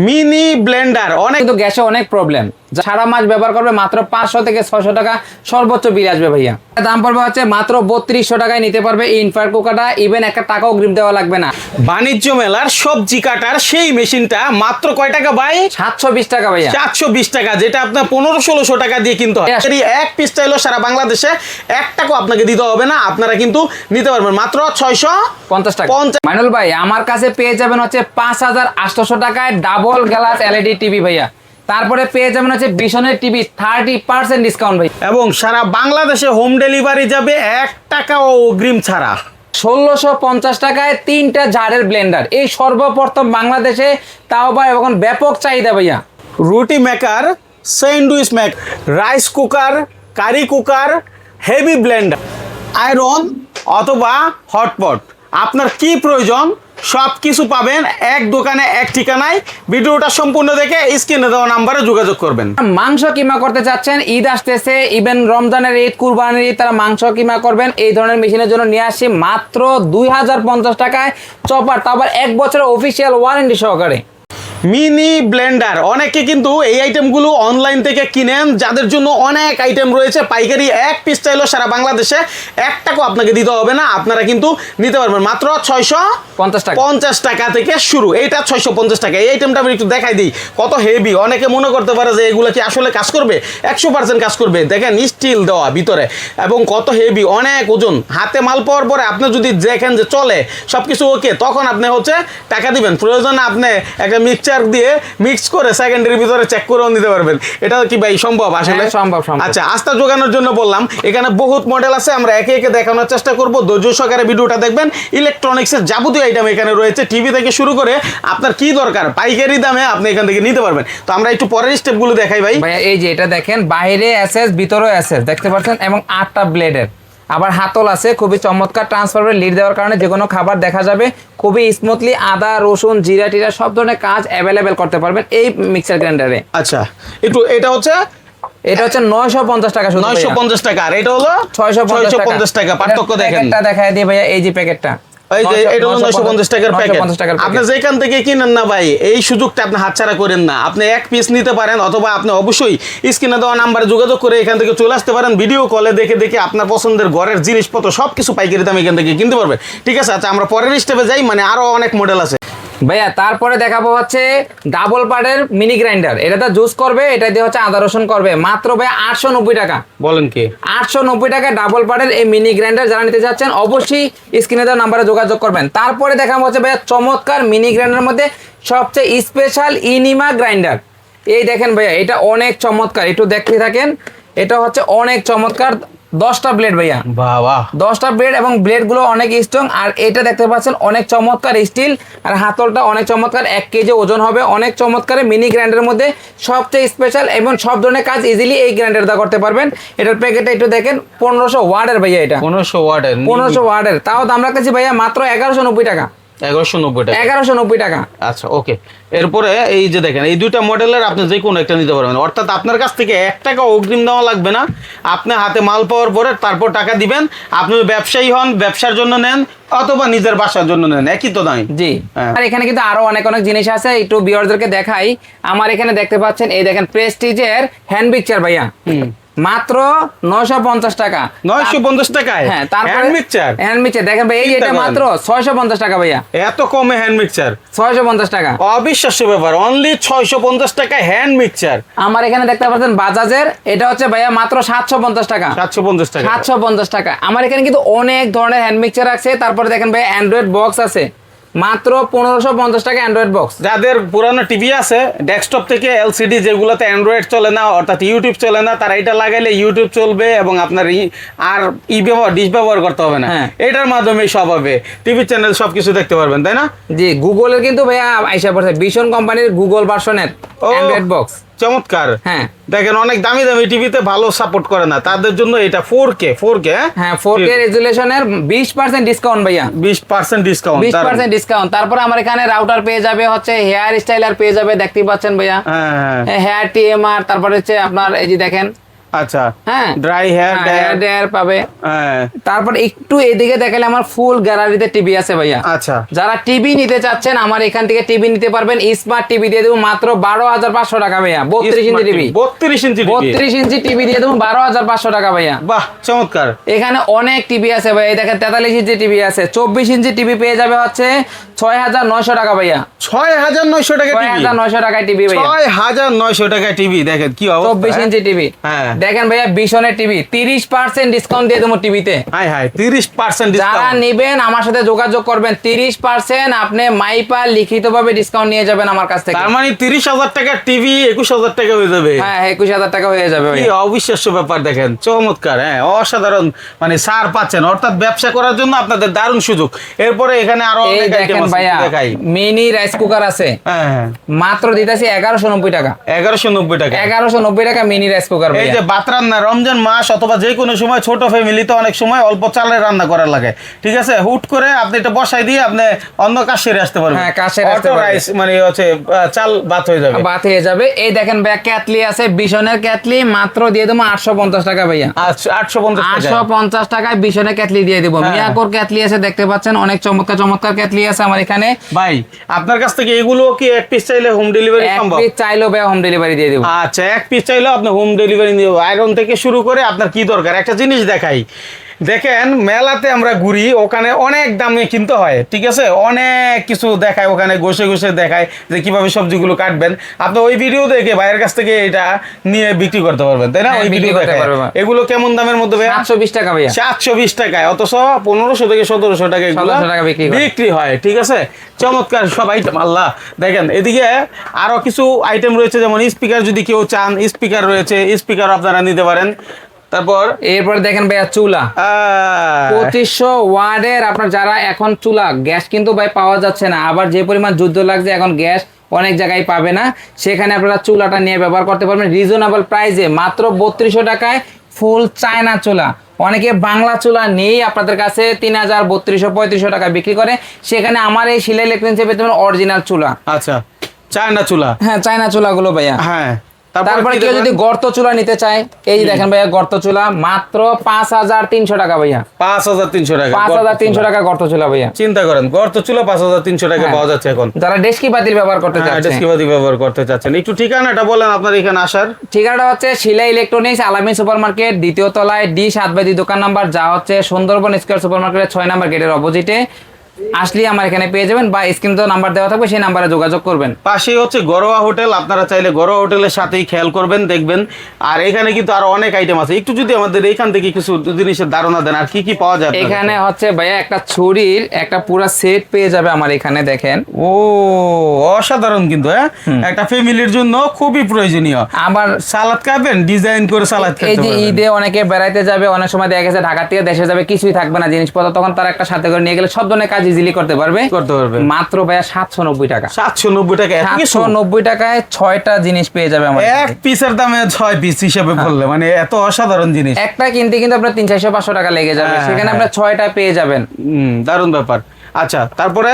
Mini Blender অনেক কিন্তু গ্যাসে অনেক প্রবলেম, সারা মাস ব্যবহার করবে মাত্র 500 থেকে 600 টাকা সর্বোচ্চ বিল আসবে ভাইয়া। দাম পড়বে হচ্ছে মাত্র 3200 টাকায় নিতে পারবে এই ইনফ্রার কুকারটা, ইভেন একটা টাকাও অগ্রিম দেওয়া লাগবে না। বাণিজ্য মেলার সবজি কাটার সেই মেশিনটা মাত্র কয় টাকা ভাই? 720 টাকা ভাইয়া। 720 টাকা, যেটা আপনার 1500-1600 টাকা দিয়ে কিনতে হয়। এক পিস চাইলেও সারা বাংলাদেশে 1 টাকাও আপনাকে দিতে হবে না, আপনারা কিন্তু নিতে পারবেন মাত্র 650 টাকা। মাইনুল ভাই আমার কাছে পেয়ে যাবেন হচ্ছে 5800 টাকায় ডাবল গ্লাস এলইডি টিভি ভাইয়া। তারপরে পেয়ে যাবেন হচ্ছে বিশনের টিভি 30% ডিসকাউন্ট ভাই, এবং সারা বাংলাদেশে হোম ডেলিভারি যাবে 1 টাকাও অগ্রিম ছাড়া। 1650 টাকায় 3টা জারের ব্লেন্ডার, এই সর্বপ্রথম বাংলাদেশে, তাও বা এখন ব্যাপক চাহিদা ভাইয়া। রুটি maker, sandwich maker, rice cooker, curry cooker, heavy blender, iron অথবা হটপট, আপনার কি প্রয়োজন সব কিছু পাবেন এক দোকানে এক ঠিকানায়। ভিডিওটা সম্পূর্ণ দেখে স্ক্রিনে দেওয়া নাম্বারে যোগাযোগ করবেন। মাংস কিমা করতে চাচ্ছেন, ঈদ আসতেছে, ইভেন রমজানের ঈদ, কুরবানির ঈদ, তারা মাংস কিমা করবেন, এই ধরনের মেশিনের জন্য নিয়ে আসি মাত্র 2050 টাকায় চপার, তারপর 1 বছরের অফিসিয়াল ওয়ারেন্টি সহকারে। মিনি ব্লেন্ডার, অনেকে কিন্তু এই আইটেমগুলো অনলাইন থেকে কিনেন, যাদের জন্য অনেক আইটেম রয়েছে পাইকারি। এক পিস চাইলেও সারা বাংলাদেশে 1 টাকাও আপনাকে দিতে হবে না, আপনারা কিন্তু নিতে পারবেন মাত্র 650 টাকা থেকে শুরু। এইটা 650 টাকা। এই আইটেমটা আমি একটু দেখাই দিই, কত হেভি। অনেকে মনে করতে পারে যে এগুলো কি আসলে কাজ করবে, 100% কাজ করবে। দেখেন স্টিল দেওয়া ভিতরে, এবং কত হেভি, অনেক ওজন। হাতে মাল পাওয়ার পরে আপনি যদি দেখেন যে চলে সবকিছু ওকে, তখন আপনি হচ্ছে টাকা দিবেন। প্রয়োজনে আপনি একটা মিক্সচার দিয়ে মিক্স করে সেকেন্ডের ভিতরে চেক করেও নিতে পারবেন। এটা কি ভাই সম্ভব? আসলে সম্ভব। আচ্ছা, আস্থা যোগানোর জন্য বললাম, এখানে বহুত মডেল আছে, আমরা একে একে দেখানোর চেষ্টা করব। ধৈর্য সহকারে ভিডিওটা দেখবেন। ইলেকট্রনিক্সের যাবতীয় আইটেম এখানে রয়েছে, টিভি থেকে শুরু করে আপনার কি দরকার পাইকারি দামে আপনি এখান থেকে নিতে পারবেন। তো আমরা একটু পরের স্টেপগুলো দেখাই ভাই। এই যে এটা দেখেন, বাইরে এসএস ভিতরেও এসএস দেখতে পাচ্ছেন, এবং 8টা ব্লেডের, আবার হাতল আছে। খুবই চমৎকার, ট্রান্সফারের লিড দেওয়ার কারণে যে কোনো খাবার দেখা যাবে খুবই স্মুথলি। আদা রসুন জিরা টিরা সব ধরনের কাজ অ্যাভেলেবেল করতে পারবেন এই মিক্সার গ্রাইন্ডারে। আচ্ছা, একটু এটা হচ্ছে 950 টাকা, 950 টাকা, আর এটা হলো 650 টাকা। পার্থক্য দেখেন। প্যাকেটটা দেখায় দিই ভাইয়া, এই যে প্যাকেটটা, এই যে এটা হলো 950 টাকার প্যাকেট। আপনি যেখান থেকে কিনেন না ভাই, এই সুযোগটা আপনি হাতছাড়া করেন না। আপনি এক পিস নিতে পারেন, অথবা আপনি অবশ্যই স্ক্রিনে দেওয়া নাম্বারে যোগাযোগ করে এখান থেকে চলে আসতে পারেন। ভিডিও কলে দেখে দেখে আপনার পছন্দের ঘরের জিনিসপত্র সবকিছু পাইকারি দামে এখান থেকে কিনতে পারবে। ঠিক আছে, আচ্ছা আমরা পরের স্টেপে যাই, মানে আরো অনেক মডেল আছে ভাইয়া। তারপরে দেখাবো হচ্ছে ডাবল পার্টের মিনি গ্রাইন্ডার, এটা জুস করবে, এটা দিয়ে হচ্ছে আদা রসুন করবে, মাত্র ভাই 890 টাকা। বলেন কি? 890 টাকা ডাবল পার্টের এই মিনি গ্রাইন্ডার। যারা নিতে যাচ্ছেন অবশ্যই স্ক্রিনে দেওয়া নাম্বারে যোগাযোগ করবেন। তারপরে দেখাবো হচ্ছে ভাইয়া চমৎকার মিনি গ্রাইন্ডারের মধ্যে সবচেয়ে স্পেশাল ইনিমা গ্রাইন্ডার। এই দেখেন ভাইয়া, এটা অনেক চমৎকার, একটু দেখতে থাকেন। এটা হচ্ছে অনেক চমৎকার, 10টা ব্লেড ভাইয়া, বাবা 10টা ব্লেড, এবং ব্লেড গুলো অনেক স্ট্রং। আর এটা দেখতে পাচ্ছেন অনেক চমৎকার স্টিল, আর হাতলটা অনেক চমৎকার, 1 কেজি ওজন হবে। অনেক চমৎকার মিনি গ্রাইন্ডারের মধ্যে সবচেয়ে স্পেশাল, এবং সব ধরনের কাজ ইজিলি এই গ্রাইন্ডার দা করতে পারবেন। এটার প্যাকেটটা একটু দেখেন, 1500 ওয়াটের ভাইয়া, এটা 1500 ওয়াটের। তাও দাম রাখতেছি ভাইয়া মাত্র 1190 টাকা। 1190 টাকা। আচ্ছা, ওকে। এরপরে এই যে দেখেন, এই দুইটা মডেলের আপনি যে কোনো একটা নিতে পারবেন, অর্থাৎ আপনার কাছ থেকে 1 টাকা অগ্রিম দেওয়া লাগবে না। আপনি হাতে মাল পাওয়ার পরে তারপর টাকা দিবেন। আপনি ব্যবসায়ী হন, ব্যবসার জন্য নেন, অথবা নিজের বাসার জন্য নেন, একই তো দাম। জি। আর এখানে কিন্তু আরো অনেক জিনিস আছে, একটু ভিউয়ারদেরকে দেখাই। আমার এখানে দেখতে পাচ্ছেন, এই দেখেন প্রেস্টিজের হ্যান্ড মিক্সার ভাইয়া, মাত্র 950 টাকা। 950 টাকায়? হ্যাঁ। তারপরে হ্যান্ড মিক্সার দেখেন ভাই, এই যে এটা মাত্র 650 টাকা ভাইয়া। এত কমে হ্যান্ড মিক্সার? 650 টাকা, অবিশ্বাস্য ব্যাপার। অনলি 650 টাকায় হ্যান্ড মিক্সার। আমার এখানে দেখতে পাচ্ছেন বাজাজের, এটা হচ্ছে ভাইয়া মাত্র 750 টাকা। 750 টাকা। আমার এখানে কিন্তু অনেক ধরনের হ্যান্ড মিক্সার আছে। তারপরে দেখেন ভাই অ্যান্ড্রয়েড বক্স আছে, মাত্র 1550 টাকা অ্যান্ড্রয়েড বক্স। যাদের পুরানো টিভি আছে, ডেস্কটপ থেকে এলসিডি, যেগুলোতে অ্যান্ড্রয়েড চলে না, অর্থাৎ ইউটিউব চলে না, তারা এটা লাগাইলে ইউটিউব চলবে, এবং আপনার আর ডিশ ব্যবহার করতে হবে না। এটার মাধ্যমে সব হবে, টিভি চ্যানেল সবকিছু দেখতে পারবেন, তাই না? জি। গুগলের কিন্তু ভাইয়া আইসা পড়ছে, ভিশন কোম্পানির গুগল ভার্সনের অ্যান্ড্রয়েড বক্স। চমৎকার। হ্যাঁ, দেখেন অনেক দামি দামি টিভিতে ভালো সাপোর্ট করে না, তাদের জন্য এটা 4K। হ্যাঁ, 4K রেজুলেশনের 20% ডিসকাউন্ট ভাইয়া। 20% ডিসকাউন্ট। তারপর আমার এখানে রাউটার পেয়ে যাবে, হচ্ছে হেয়ার স্টাইলার পেয়ে যাবে, দেখতেই পাচ্ছেন ভাইয়া, হেয়ার টিএমআর। তারপরে হচ্ছে আপনার এই যে দেখেন আচ্ছা হ্যাঁ ড্রাই হেয়ার ড্রায়ার পাবে। হ্যাঁ তারপর একটু এদিকে দেখালে আমার ফুল গ্যালারিতে টিভি আছে ভাইয়া। আচ্ছা যারা টিভি নিতে চাচ্ছেন আমার এখান থেকে টিভি নিতে পারবেন। স্মার্ট টিভি দিয়ে দেবো মাত্র 12,500 টাকা ভাইয়া। 32 ইঞ্চি টিভি, 32 ইঞ্চি 32 ইঞ্চি টিভি দিয়ে দেবো 12,500 টাকা ভাইয়া। বাহ চমৎকার। এখানে অনেক টিভি আছে ভাই, দেখেন 43 ইঞ্চি টিভি আছে। 24 ইঞ্চি টিভি পেয়ে যাবে হচ্ছে 6,900 টাকা ভাইয়া। 6,900 টাকা টিভি, 6,900 টাকায় টিভি ভাইয়া। 6,900 টাকা টিভি, দেখেন কি অবস্থা। 24 ইঞ্চি টিভি হ্যাঁ দেখেন ভাইয়া, বিশনের টিভি 30% ডিসকাউন্ট দিয়ে দেবো টিভিতে। হাই হাই 30% যারা ডিসকাউন্ট। নেবেন আমার সাথে যোগাযোগ করবেন, 30% আপনি মাইপা লিখিতভাবে ডিসকাউন্ট নিয়ে যাবেন আমার কাছ থেকে। তার মানে 30,000 টাকা টিভি 21,000 টাকা হয়ে যাবে। হ্যাঁ 21,000 টাকা হয়ে যাবে কি ভাইয়া। অবিশ্বাস্য ব্যাপার, দেখেন চমৎকার। হ্যাঁ অসাধারণ, মানে ছাড় পাচ্ছেন, অর্থাৎ ব্যবসা করার জন্য আপনাদের দারুণ সুযোগ। এরপরে এখানে আরো এই অনেক আইটেম দেখেন আছে, ভাইয়া দেখাই। মিনি রাইস কুকার আছে, হ্যাঁ হ্যাঁ মাত্র দিতেছি 1190 টাকা। 1190 টাকা। 1190 টাকা মিনি রাইস কুকার এই ভাইয়া। যে ভাত রান্না রমজান মাস অথবা যে কোনো সময় ছোট ফ্যামিলিতে অনেক সময় অল্প চালের রান্না করার লাগে, ঠিক আছে, হুট করে আপনি এটা বসাই দিয়ে আপনি অন্য কাজ সেরে আসতে পারবেন। হ্যাঁ, কাজ সেরে আসতে অটো পারবেন। রাইস মানে হচ্ছে চাল ভাত হয়ে যাবে। বাত হয়ে যাবে। এই দেখেন ভাইয়া ক্যাটলি আছে, বিশনের ক্যাটলি মাত্র দিয়ে দেবো 850 টাকা ভাইয়া। আচ্ছা 850 টাকা। 850 টাকায় বিশনের ক্যাটলি দিয়ে দেবো। হ্যাঁ। মিয়াকোর ক্যাটলি আছে, দেখতে পাচ্ছেন অনেক চমৎকার চমৎকার ক্যাটলি আছে আমার এখানে। ভাই আপনার কাছ থেকে এগুলো কি এক পিস চাইলে হোম ডেলিভারি এক সম্ভব? পিস চাইলেও ভাইয়া হোম ডেলিভারি দিয়ে দেবো। আচ্ছা এক পিস চাইলেও আপনি হোম ডেলিভারি নিয়ে আয়রন থেকে শুরু করে আপনার কি দরকার। একটা জিনিস দেখাই, দেখেন মেলাতে আমরা ঘুরি, ওখানে অনেক দামে কিনতে হয়, ঠিক আছে, অনেক কিছু দেখায় ওখানে, ঘষে ঘষে দেখায় যে কিভাবে সবজিগুলো কাটবেন। আপনি ওই ভিডিও দেখে ভাইয়ের কাছ থেকে এটা নিয়ে বিক্রি করতে পারবেন, তাই না? হ্যাঁ, ওই বিক্রি ভিডিও করতে দেখায়। পারবো। এগুলো কেমন দামের মধ্যে ভাইয়া? 720 টাকা ভাইয়া। 720 টাকায়, অথচ 1500 থেকে 1700 টাকা এগুলো 1700 টাকা বিক্রি করে। বিক্রি হয়, ঠিক আছে। চমৎকার সব আইটেম। আল্লাহ দেখেন এদিকে আরো কিছু আইটেম রয়েছে, যেমন স্পিকার, যদি কেউ চান স্পিকার রয়েছে, স্পিকার আপনারা নিতে পারেন। তারপর এরপর দেখেন ভাইয়া চুলা 2500 ওয়াটের। আপনার যারা এখন চুলা গ্যাস কিন্তু ভাই পাওয়া যাচ্ছে না, আবার যে পরিমাণ যুদ্ধ লাগছে এখন গ্যাস অনেক জায়গায় পাবে না, সেখানে আপনারা চুলাটা নিয়ে ব্যবহার করতে পারবেন রিজনেবল প্রাইসে মাত্র 3200 টাকায় ফুল চায়না চুলা। অনেকে বাংলা চুলা নেই আপনাদের কাছে 3000 3200 3500 টাকা বিক্রি করে, সেখানে আমার এই শিলা ইলেকট্রনিক্সে পেতে পারেন অরিজিনাল চুলা। আচ্ছা চায়না চুলা। হ্যাঁ চায়না চুলাগুলো ভাইয়া। হ্যাঁ তারপরে কেউ যদি গর্ত চুলা নিতে চায়, এই যে দেখেন ভাইয়া গর্ত চুলা মাত্র 5300 টাকা ভাইয়া। 5300 টাকা। 5300 টাকা গর্ত চুলা ভাইয়া। চিন্তা করেন গর্ত চুলা 5300 টাকা পাওয়া যাচ্ছে এখন। যারা ডেস্কি পাতিল ব্যবহার করতে চাচ্ছেন, ডেস্কিবাদি ব্যবহার করতে চাচ্ছেন, একটু ঠিকানাটা বলেন আপনার এখানে আসার। ঠিকানাটা হচ্ছে শিলা ইলেকট্রনিক্স, আলামিন সুপার মার্কেট, দ্বিতীয় তলায় D7/2 দোকান নাম্বার, যা হচ্ছে সুন্দরবন স্কয়ার সুপার মার্কেটের 6 নাম্বার গেটের অপোজিটে। আসলে আমার এখানে পেয়ে যাবেন, বা স্ক্রিনে তো নাম্বার দেওয়া থাকবে, সেই নাম্বারে যোগাযোগ করবেন। পাশেই হচ্ছে ঘরোয়া হোটেল, আপনারা চাইলে ঘরোয়া হোটেলের সাথেই খেয়াল করবেন, দেখবেন। আর এখানে কিন্তু আরো অনেক আইটেম আছে, একটু যদি আমাদের এখান থেকে কিছু জিনিসের ধারণা দেন, আর কি কি পাওয়া যায় এখানে হচ্ছে ভাইয়া একটা ছুরির একটা পুরো সেট পেয়ে যাবে আমার এখানে, দেখেন। ও অসাধারণ কিন্তু, হ্যাঁ একটা ফ্যামিলির জন্য খুবই প্রয়োজনীয়। আবার সালাদ খাবেন, ডিজাইন করে সালাদ এই খেতে যে পারবেন। ঈদে অনেকে বেড়াইতে যাবে, অনেক সময় দেখা গেছে ঢাকা থেকে দেশে যাবে, কিছুই থাকবে না জিনিসপত্র, তখন তারা একটা সাথে করে নিয়ে গেলে সব ধরনের কাজ ইজিলি করতে পারবে। মাত্র ভাইয়া 790 টাকা। 790 টাকা, 790 টাকায় 6টা জিনিস পেয়ে যাবে আমার। এক পিসের দামে 6 পিস হিসেবে বললে, মানে এত অসাধারণ জিনিস। একটা কিনতে কিন্তু আপনার 300-500 টাকা লেগে যাবে, সেখানে আপনার 6টা পেয়ে যাবেন। দারুণ ব্যাপার। আচ্ছা তারপরে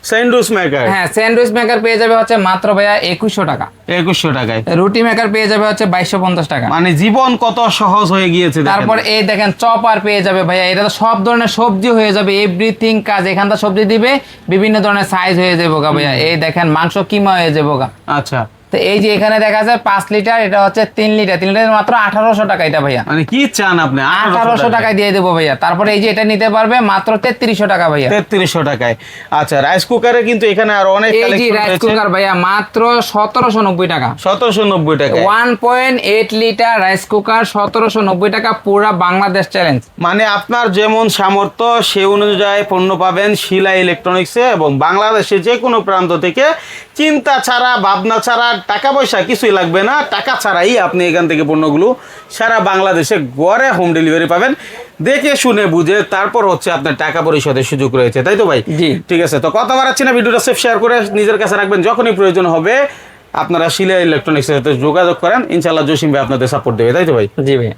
স্যান্ডউইচ মেকার। হ্যাঁ স্যান্ডউইচ মেকার পেয়ে যাবে হচ্ছে মাত্র ভাইয়া 2100 টাকা। 2100 টাকায়। রুটি মেকার পেয়ে যাবে হচ্ছে 2250 টাকা। মানে জীবন কত সহজ হয়ে গিয়েছে। তারপর এই দেখেন চপার পেয়ে যাবে ভাইয়া, এটা তো সব ধরনের সবজি হয়ে যাবে, এভরিথিং কাজ এখানটা সবজি দিবে, বিভিন্ন ধরনের সাইজ হয়ে যাবো গা ভাইয়া। এই দেখেন মাংস কিমা হয়ে যাবো গা। আচ্ছা তো এই যে এখানে দেখা যায় 5 লিটার, এটা হচ্ছে 3 লিটার, 3 লিটার মাত্র 1800 টাকা এটা ভাইয়া। মানে কি চান আপনি? 1800 টাকায় দিয়ে দেবো ভাইয়া। তারপরে এই যে এটা নিতে পারবে মাত্র 3300 টাকা ভাইয়া। 3300 টাকায়। আচ্ছা রাইস কুকারে কিন্তু এখানে আরো অনেক এই যে কালেকশন রাইস রয়েছে। কুকার ভাইয়া মাত্র 1790 টাকা। 1790 টাকা। 1.8 লিটার রাইস কুকার 1790 টাকা, পুরা বাংলাদেশ চ্যালেঞ্জ। মানে আপনার যেমন সামর্থ্য সে অনুযায়ী পণ্য পাবেন শিলা ইলেকট্রনিক্সে, এবং বাংলাদেশে যে কোনো প্রান্ত থেকে চিন্তা ছাড়া, ভাবনা ছাড়া, টাকা পয়সা কিছুই লাগবে না, টাকা ছাড়াই আপনি এখান থেকে পণ্যগুলো সারা বাংলাদেশে ঘরে হোম ডেলিভারি পাবেন। দেখে শুনে বুঝে তারপর হচ্ছে আপনার টাকা পরিশোধের সুযোগ রয়েছে, তাই তো ভাই? জি ঠিক আছে, তো কথা বাড়াচ্ছি না, ভিডিওটা সেভ শেয়ার করে নিজের কাছে রাখবেন, যখনই প্রয়োজন হবে আপনারা শিলা ইলেকট্রনিক্সের সাথে যোগাযোগ করেন, ইনশাআল্লাহ জসিম ভাই আপনাদের সাপোর্ট দেবে, তাই তো ভাই? জি ভাই।